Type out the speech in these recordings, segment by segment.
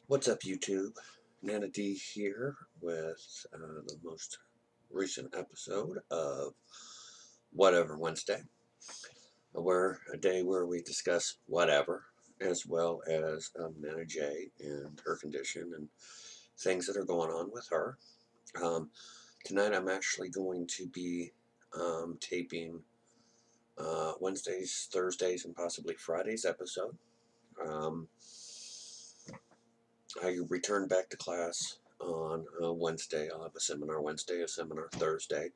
What's up, YouTube? Nana D here with the most recent episode of Whatever Wednesday, a day where we discuss whatever, as well as Nana J and her condition and things that are going on with her. Um, Tonight, I'm actually going to be taping Wednesdays, Thursdays, and possibly Fridays episode. Um, I return back to class on Wednesday. I'll have a seminar Wednesday, a seminar Thursday,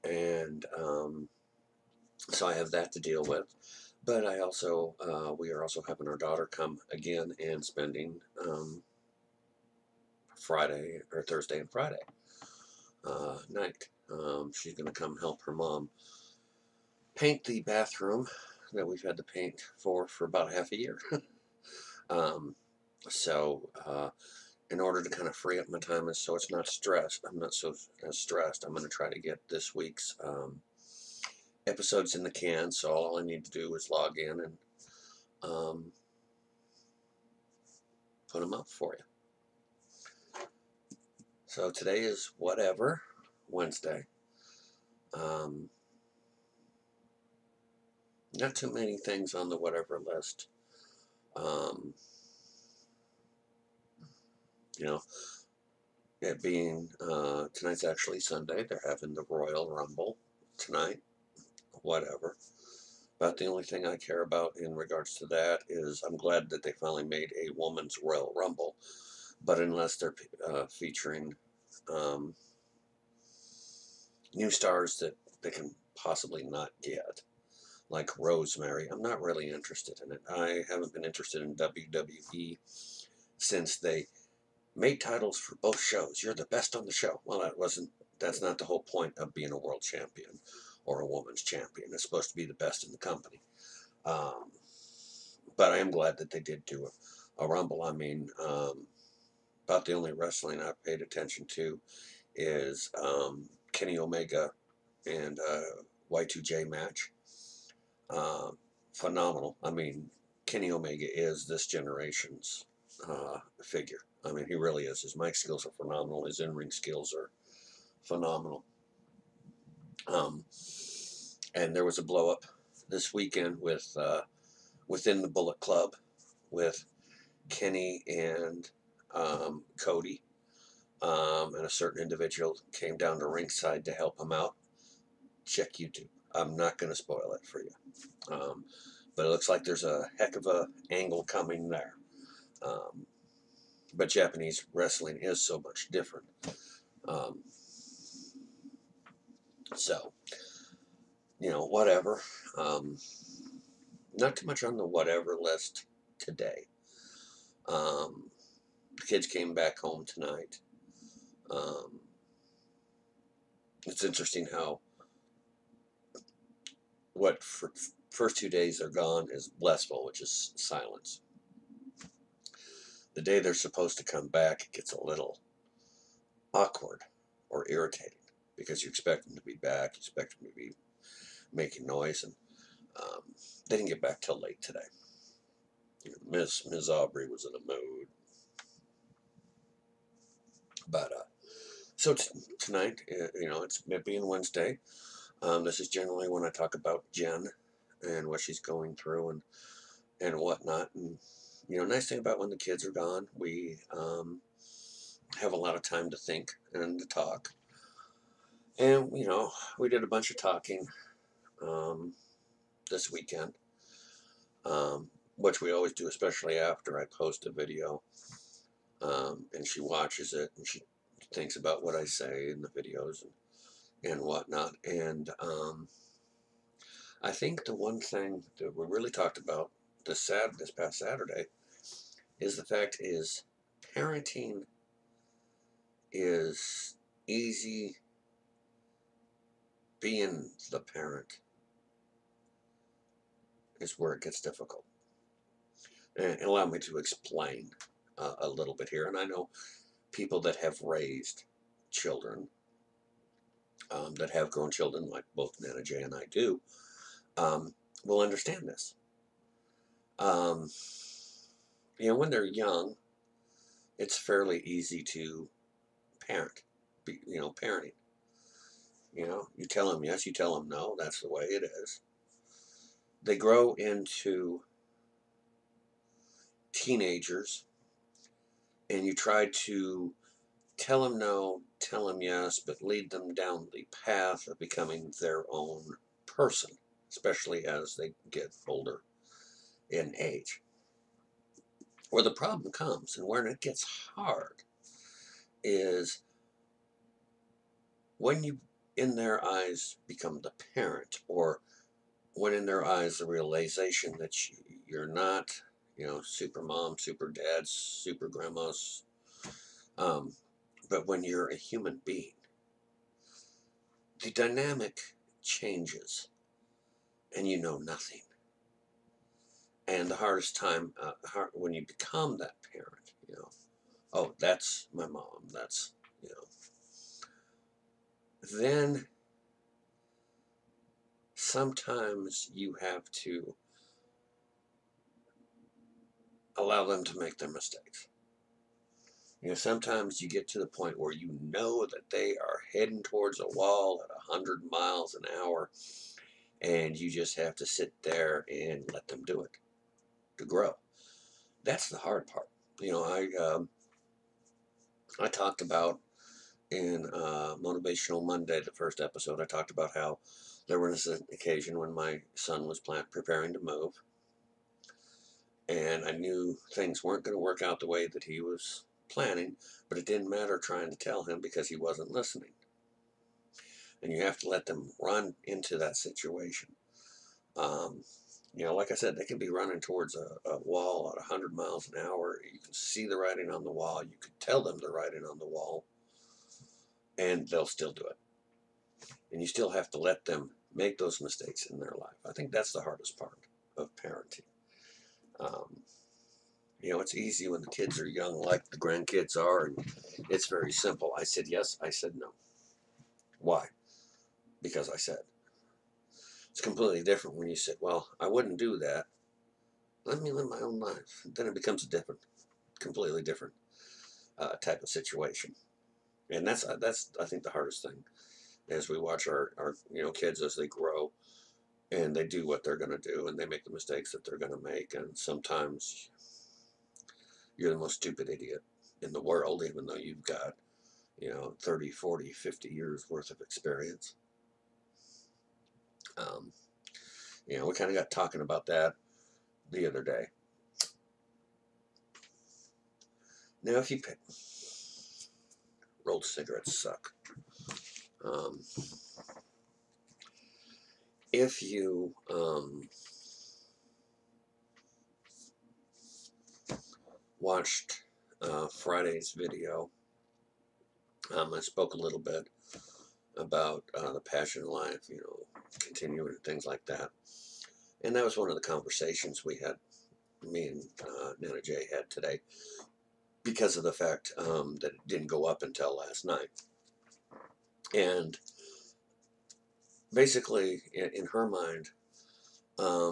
and so I have that to deal with. But I also, we are also having our daughter come again and spending Friday or Thursday and Friday night. She's going to come help her mom paint the bathroom that we've had to paint for about half a year. um, so in order to kind of free up my time and so it's not stressed, I'm not so as stressed, I'm going to try to get this week's episodes in the can. So all I need to do is log in and put them up for you. So today is Whatever Wednesday. Not too many things on the whatever list. Um, you know, it being tonight's actually Sunday. They're having the Royal Rumble tonight. Whatever. About the only thing I care about in regards to that is I'm glad that they finally made a woman's Royal Rumble. But unless they're featuring new stars that they can possibly not get, like Rosemary, I'm not really interested in it. I haven't been interested in WWE since they made titles for both shows. You're the best on the show. Well, that's not the whole point of being a world champion or a woman's champion. It's supposed to be the best in the company. But I am glad that they did do a Rumble. I mean, about the only wrestling I've paid attention to is Kenny Omega and Y2J match. Phenomenal. I mean, Kenny Omega is this generation's figure. I mean, he really is. His mic skills are phenomenal. His in-ring skills are phenomenal. And there was a blow-up this weekend with within the Bullet Club with Kenny and Cody. And a certain individual came down to ringside to help him out. Check YouTube. I'm not going to spoil it for you. But it looks like there's a heck of a angle coming there. But Japanese wrestling is so much different. So, whatever. Not too much on the whatever list today. The kids came back home tonight. It's interesting how what first 2 days they're gone is blissful, which is silence. The day they're supposed to come back, it gets a little awkward or irritating because you expect them to be back, you expect them to be making noise, and they didn't get back till late today. Ms. Aubrey was in a mood, but so tonight, it's it being Wednesday. This is generally when I talk about Jen and what she's going through and whatnot. And nice thing about when the kids are gone, we have a lot of time to think and to talk. And we did a bunch of talking this weekend, which we always do, especially after I post a video. And she watches it and she thinks about what I say in the videos and whatnot. And I think the one thing that we really talked about this past Saturday is the fact is parenting is easy. Being the parent is where it gets difficult. And allow me to explain a little bit here. And I know people that have raised children, that have grown children, like both Nana J and I do, will understand this. When they're young, it's fairly easy to parent, parenting. You tell them yes, you tell them no, that's the way it is. They grow into teenagers, and you try to tell them no, tell them yes, but lead them down the path of becoming their own person, especially as they get older in age. Where the problem comes and where it gets hard is when you, in their eyes, become the parent, or when in their eyes the realization that you're not, super mom, super dad, super grandmas, but when you're a human being, the dynamic changes and you know nothing. And the hardest time, when you become that parent, oh, that's my mom, that's, then sometimes you have to allow them to make their mistakes. Sometimes you get to the point where you know that they are heading towards a wall at 100 miles an hour, and you just have to sit there and let them do it to grow. That's the hard part. I talked about in Motivational Monday, the first episode, I talked about how there was an occasion when my son was preparing to move, and I knew things weren't going to work out the way that he was planning, but it didn't matter trying to tell him because he wasn't listening. And you have to let them run into that situation. Like I said, they can be running towards a wall at 100 miles an hour. You can see the writing on the wall. You can tell them the writing on the wall, and they'll still do it. And you still have to let them make those mistakes in their life. I think that's the hardest part of parenting. It's easy when the kids are young, like the grandkids are, and it's very simple. I said yes, I said no. Why? Because I said. It's completely different when you say, well, I wouldn't do that. Let me live my own life. Then it becomes a completely different type of situation. And that's I think the hardest thing as we watch our kids as they grow and they do what they're going to do and they make the mistakes that they're going to make. And sometimes you're the most stupid idiot in the world, even though you've got 30, 40, 50 years worth of experience. We kind of got talking about that the other day. Now, if you pick, rolled cigarettes suck. If you watched Friday's video, I spoke a little bit about the passion life, continuing and things like that. And that was one of the conversations me and Nana Jay had today, because of the fact that it didn't go up until last night. And basically, in her mind,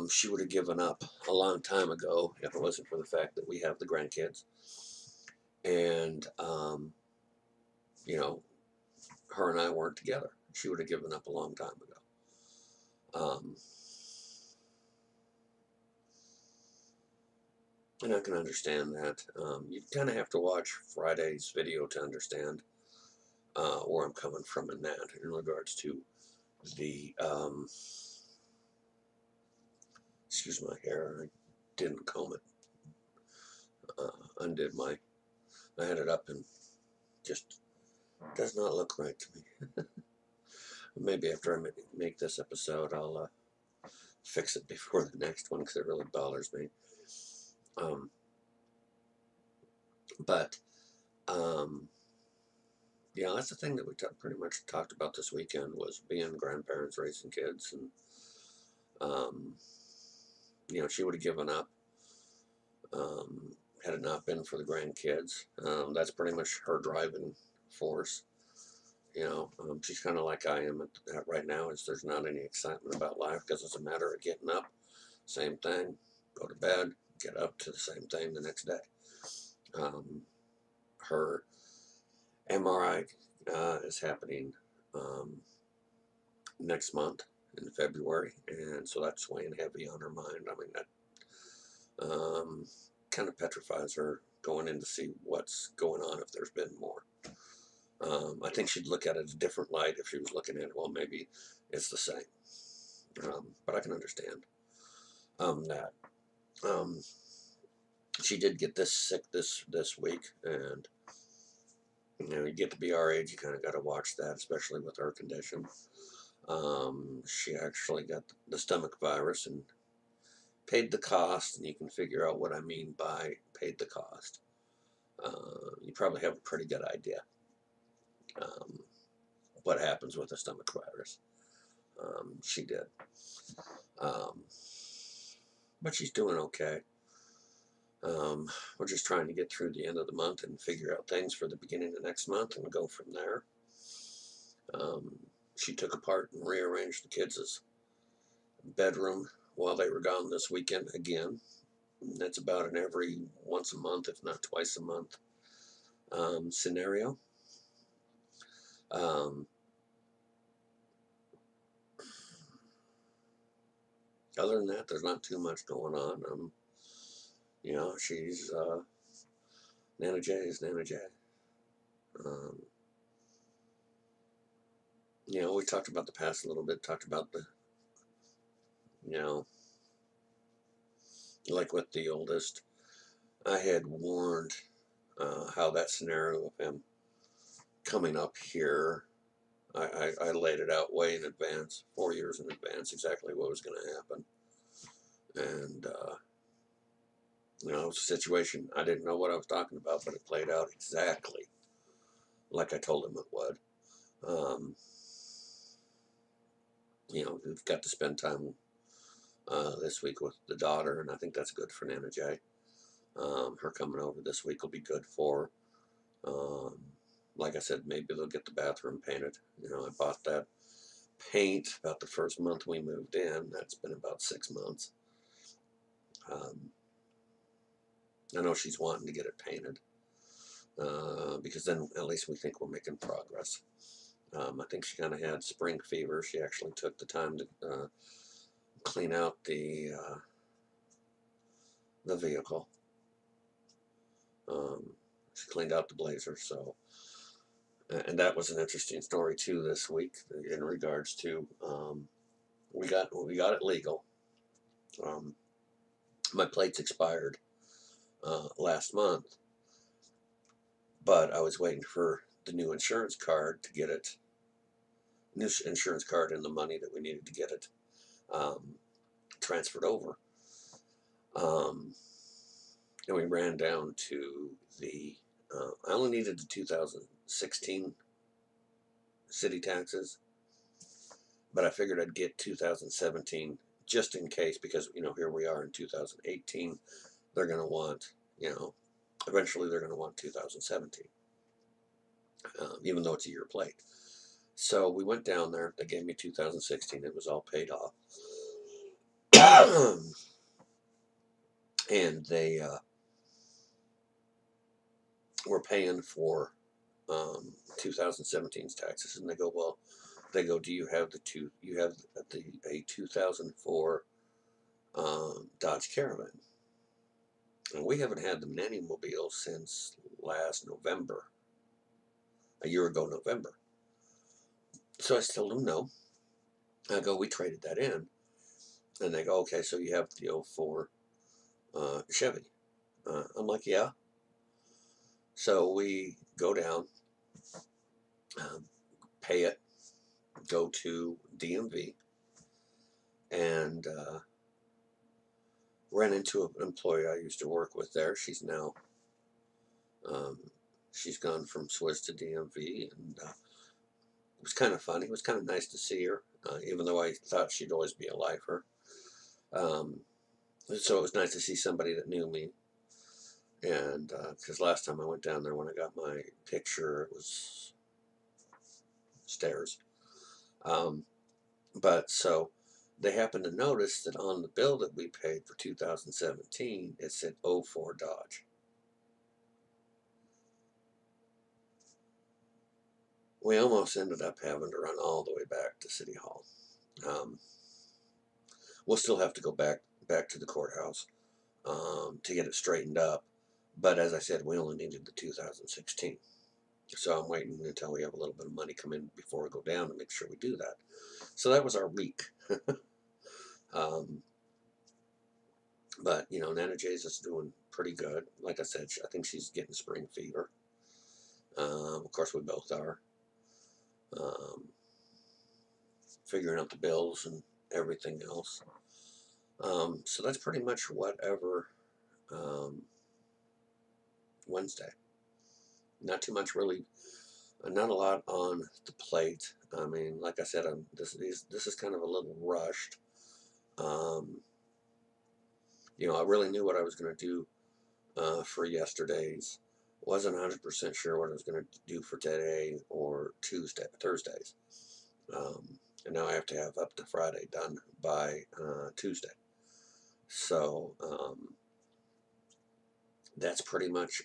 she would have given up a long time ago if it wasn't for the fact that we have the grandkids. And, her and I weren't together. She would have given up a long time ago. And I can understand that. You kind of have to watch Friday's video to understand where I'm coming from in that, in regards to the, excuse my hair, I didn't comb it, I had it up and just does not look right to me. Maybe after I make this episode, I'll fix it before the next one, because it really bothers me. Yeah, that's the thing that we pretty much talked about this weekend, was being grandparents, raising kids, and she would have given up had it not been for the grandkids. That's pretty much her driving force. She's kind of like I am right now. Is there's not any excitement about life, because it's a matter of getting up, same thing, go to bed, get up to the same thing the next day. her MRI is happening next month in February, and so that's weighing heavy on her mind. I mean, that kind of petrifies her going in to see what's going on if there's been more. I think she'd look at it a different light if she was looking at it, well, maybe it's the same. But I can understand that. She did get this sick this week, and you get to be our age, you kind of got to watch that, especially with her condition. She actually got the stomach virus and paid the cost, and you can figure out what I mean by paid the cost. You probably have a pretty good idea what happens with a stomach virus. She did. But she's doing okay. We're just trying to get through the end of the month and figure out things for the beginning of next month and go from there. She took apart and rearranged the kids' bedroom while they were gone this weekend again. That's about an every once a month, if not twice a month, scenario. Other than that, there's not too much going on. She's Nana J is Nana J. We talked about the past a little bit, talked about the, like with the oldest, I had warned how that scenario of him coming up here, I laid it out way in advance, 4 years in advance, exactly what was going to happen. And, situation, I didn't know what I was talking about, but it played out exactly like I told him it would. We've got to spend time this week with the daughter, and I think that's good for Nana J. Her coming over this week will be good for her. Like I said, maybe they'll get the bathroom painted. I bought that paint about the first month we moved in. That's been about 6 months. I know she's wanting to get it painted because then at least we think we're making progress. I think she kind of had spring fever. She actually took the time to clean out the vehicle. She cleaned out the Blazer, so, and that was an interesting story too this week in regards to we got it legal. My plates expired last month, but I was waiting for the new insurance card to get it, new insurance card and the money that we needed to get it transferred over. And we ran down to the, I only needed the 2016 city taxes, but I figured I'd get 2017 just in case, because, here we are in 2018, they're going to want, eventually they're going to want 2017, even though it's a year plate. So we went down there, they gave me 2016, it was all paid off. And they were paying for 2017's taxes, and they go, do you have a 2004 Dodge Caravan? And we haven't had the Nanny Mobile since last November, a year ago November. So I told them no. I go, we traded that in. And they go, okay, so you have the 04 Chevy. I'm like, yeah. So we go down, pay it, go to DMV, and ran into an employee I used to work with there. She's now, she's gone from Swiss to DMV, and it was kind of funny. It was kind of nice to see her, even though I thought she'd always be a lifer. So it was nice to see somebody that knew me. And because last time I went down there, when I got my picture, it was stairs. But so they happened to notice that on the bill that we paid for 2017, it said 04 Dodge. we almost ended up having to run all the way back to City Hall. We'll still have to go back to the courthouse to get it straightened up. But as I said, we only needed the 2016. So I'm waiting until we have a little bit of money come in before we go down to make sure we do that. So that was our week. But, you know, Nana Jay's is doing pretty good. Like I said, I think she's getting spring fever. Of course, we both are. Figuring out the bills and everything else. So that's pretty much whatever Wednesday. Not too much really, not a lot on the plate. I mean, like I said, this is kind of a little rushed. You know, I really knew what I was going to do for yesterday's. Wasn't 100% sure what I was going to do for today or Thursdays. And now I have to have up to Friday done by Tuesday. So that's pretty much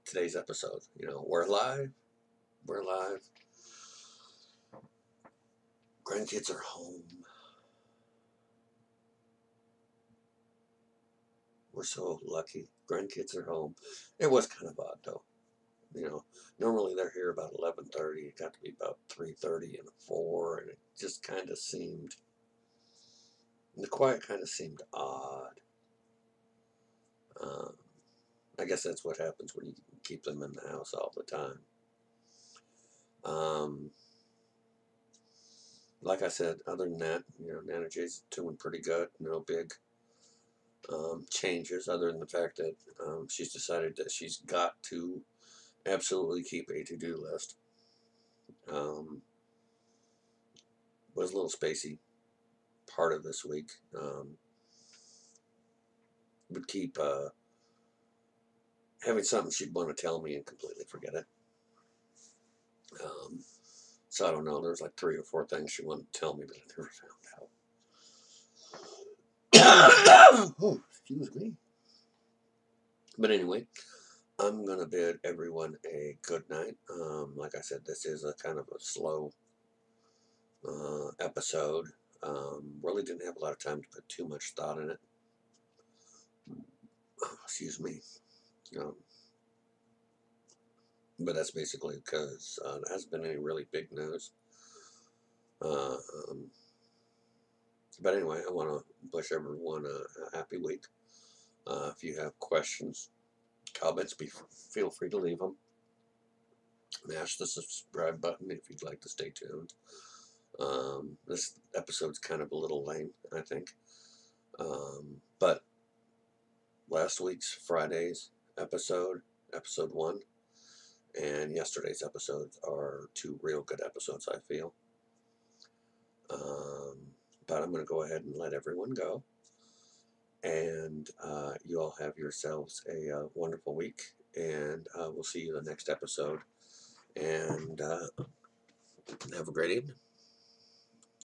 today's episode. You know, we're live. We're live. Grandkids are home. We're so lucky. Grandkids are home. It was kind of odd though. You know, normally they're here about 11:30. It got to be about 3:30 and 4, and it just kind of seemed, the quiet kind of seemed odd. I guess that's what happens when you keep them in the house all the time. Like I said, other than that, you know, Nana Jay's doing pretty good. No big changes other than the fact that she's decided that she's got to absolutely keep a to-do list. Was a little spacey part of this week. Would keep having something she'd want to tell me and completely forget it. So I don't know, there's like 3 or 4 things she wanted to tell me that I never found out. Oh, excuse me. But anyway, I'm going to bid everyone a good night. Like I said, this is a kind of a slow episode. Really didn't have a lot of time to put too much thought in it. Excuse me. But that's basically because there hasn't been any really big news. But anyway, I want to wish everyone a happy week. If you have questions, comments, feel free to leave them. Mash the subscribe button if you'd like to stay tuned. This episode's kind of a little lame, I think. But last week's Friday's episode 1, and yesterday's episodes are 2 real good episodes, I feel. But I'm going to go ahead and let everyone go. And you all have yourselves a wonderful week. And we'll see you in the next episode. And have a great evening.